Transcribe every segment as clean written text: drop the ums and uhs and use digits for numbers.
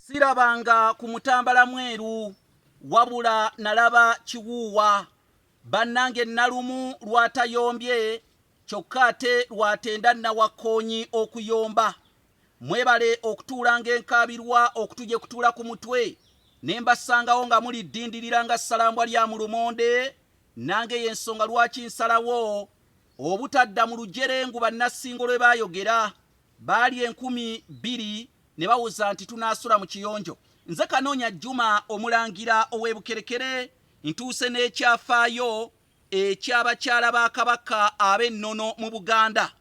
Sirabanga ku Mutambala Mweru wabula nalaba Kiwuuwa bannange nalumu lwatayombye kyokka ate lwatenda Nawakoonyi okuyomba. Mwebale okutuulanga enkabirwa okutuje kutuula ku mutwe ne mbasangawo nga muli ddindirira nga ssalambwa lya mu lumonde. Nange y'ensonga lwaki nsalawo obutadda mu lujerengu bannassingo lwe baayogera baali 2,000 ne bawuza nti tunaasula mu kiyonjo. Nze Kanoonya Juma omulangira ow'ebukerekere ntuuse n'ekyafaayo eky'abakyala ba Kabaka ab'ennono mu Buganda.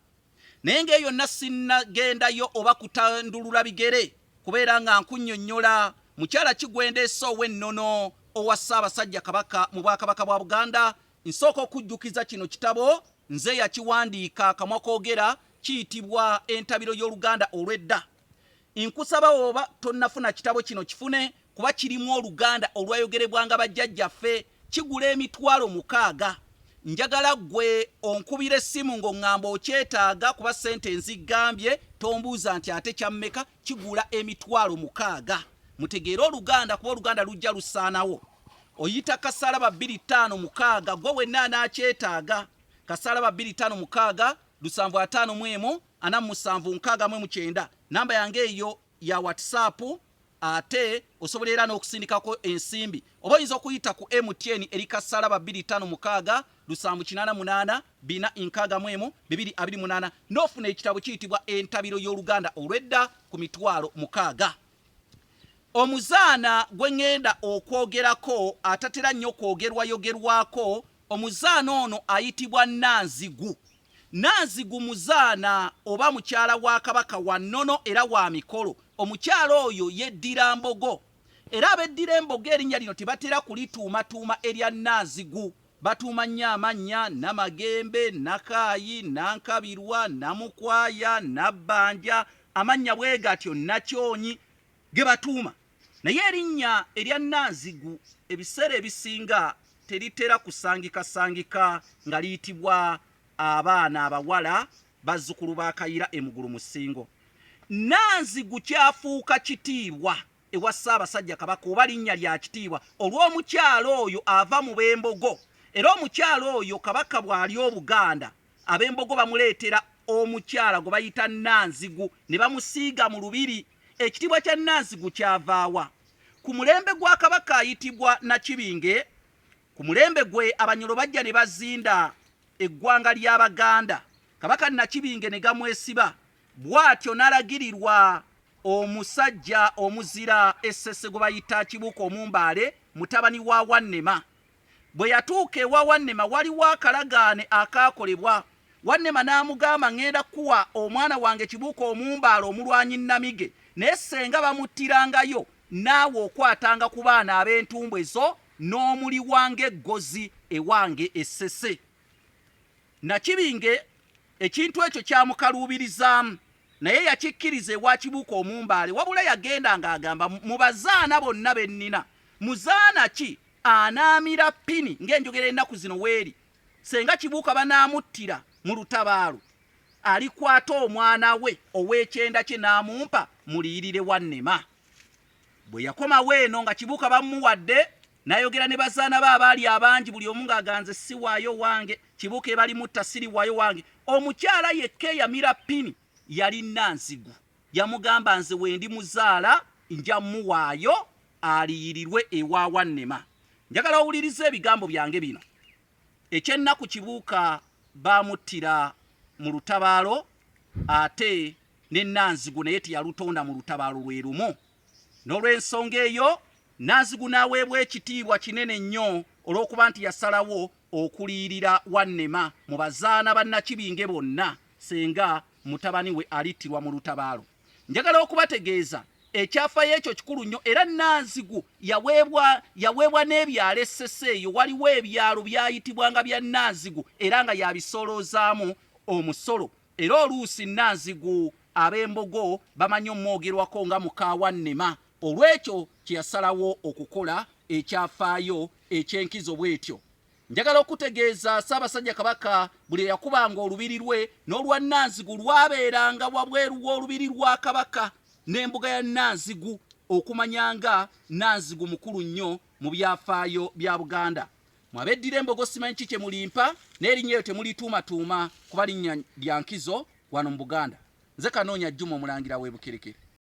Naye ng'eyo yonna sinnagendayo oba kutandulula bigere kubeera nga nkunnyonnyola mukyala Kigwendeese ow'ennono owa Ssaabasajja Kabaka mu Bwakabaka bwa Buganda. Nsooka okujjukiza kino kitabo nze yakiwandiika kamwa koogera kiyitibwa Entabiro y'Oluganda olw'edda. Nkusaba oba tonnafuna kitabo kino kifune kuba kirimu Oluganda olwayogerebwanga bajjajjaffe, kigula $60,000. Njagala gwe onkubira essimu ng'oŋŋamba okyetaaga kuba ssente nzigambye tombuuza nti ate kyammeka, kigula $60,000. Mutegeere Oluganda kuba Oluganda lujja lusaanawo. Oyita kasaalaba 256 gwe wenna anaakyetaaga. Kasaalaba 256 751 4769 namba yange eyo ya WhatsApp. Ate osobola era n'okusindikako ensimbi oba oyinza okuyita ku MTN eri kasaalaba 256 788 461 228 n'ofuna ekitabo kiyitibwa Entabiro y'Oluganda olw'edda ku $60,000. Omuzaana gwe ŋŋenda okwogerako atatera nnyo kwogerwayogerwako, omuzaana ono ayitibwa Nanzigu. Nanzigu muzaana oba mukyala wa Kabaka wa nnono era wa mikolo. Omukyala oyo yeddira mbogo era abeddira embogo erinnya lino tebatera kulituumatuuma erya Nanzigu. Batuuma nnyo amannya Namagembe, Nakaayi, Nankabirwa, Namukwaya, Nabbanja, amannya bwe gatyo Nakyonyi ge batuuma. Naye erinnya erya Nanzigu ebiseera ebisinga teritera kusangikasangika nga liyitibwa abaana abawala bazzukulu ba Kayira emugulu musingo. Nanzigu kyafuuka kitiibwa ewa Ssaabasajja Kabaka oba linnya lya kitiibwa olw'omukyala oyo ava mu b'embogo. Era omukyala oyo Kabaka bw'ali Obuganda ab'embogo bamuleetera omukyala gwe bayita Nanzigu ne bamusiiga mu lubiri. Ekitiibwa kya Nanzigu kyavaawa? Ku mulembe gwa Kabaka ayitibwa Nakibinge, ku mulembe gwe Abanyolo bajja ne bazinda eggwanga ly'Abaganda. Kabaka Nakibinge ne gamwesiba, bw'atyo n'alagirirwa omusajja omuzira Essese gwe bayita Kibuuka Omumbaale, mutabani wa Wannema. Bwe yatuuka ewa Wannema waliwo akalagaane akaakolebwa. Wannema n'amugamba ŋŋenda kuwa omwana wange Kibuuka Omumbaale omulwanyi Namige, naye senga bamuttirangayo naawe okwatanga ku baana ab'entumbwe ezo n'omuli wange eggozi ewange Essese. Nakibinge ekintu ekyo kyamukaluubirizaamu naye yakikkiriza ewa Kibuuka Omumbaale, wabula yagenda ng'agamba mu bazaana bonna be nnina muzaana ki anaamira ppini ng'enjogera ennaku zino weeri senga Kibuuka banaamuttira mu lutabaalo, alikwata omwana we ow'ekyenda kye n'amumpa muliyirire Wannema. Bwe yakomawo eno nga Kibuuka bamuwadde n'ayogera ne bazaana be abaali abangi, buli omu ng'aganze si waayo wange, Kibuuka ebali mutta siri waayo wange. Omukyala yekka eyamira ppini yali Nanzigu. Yamugamba nze wendi muzaala nja muwaayo aliyirirwe ewa Wannema. Njagala owulirize ebigambo byange bino. Ekyennaku Kibuuka baamuttira mu lutabaalo, ate ne Nanzigu naye teyalutonda mu lutabaalo lwe lumu. N'olw'ensonga eyo Nanzigu n'aweebwa ekitiibwa kinene nnyo olw'okuba nti yasalawo okuliyirira Wannema mu bazaana ba Nakibinge bonna senga mutabani we alittirwa mu lutabaalo. Njagala okubategeeza ekyafaayo ekyo kikulu nnyo, era Nanzigu yaweebwa n'ebyalo Essese eyo. Waliwo ebyalo byayitibwanga bya Nanzigu era nga yabisooloozaamu omusolo. Era oluusi Nanzigu ab'embogo bamanyi omwogerwako nga muka Wannema. Olw'ekyo kye yasalawo okukola ekyafaayo eky'enkizo bw'etyo. Njagala okutegeeza Ssaabasajja Kabaka buli yakubanga olubiri lwe n'olwa Nanzigu lwabeeranga wabweru w'olubiri lwa Kabaka. N'embuga ya Nanzigu okumanyanga Nanzigu mukulu nnyo mu byafaayo bya Buganda. Mwabeddira Embogo simanyi kye mulimpa n'erinnya eyo temulituumatuuma kuba linnya lya nkizo wano mu Buganda. Nze Kanoonya Juma Omulangira w'e Bukerekere.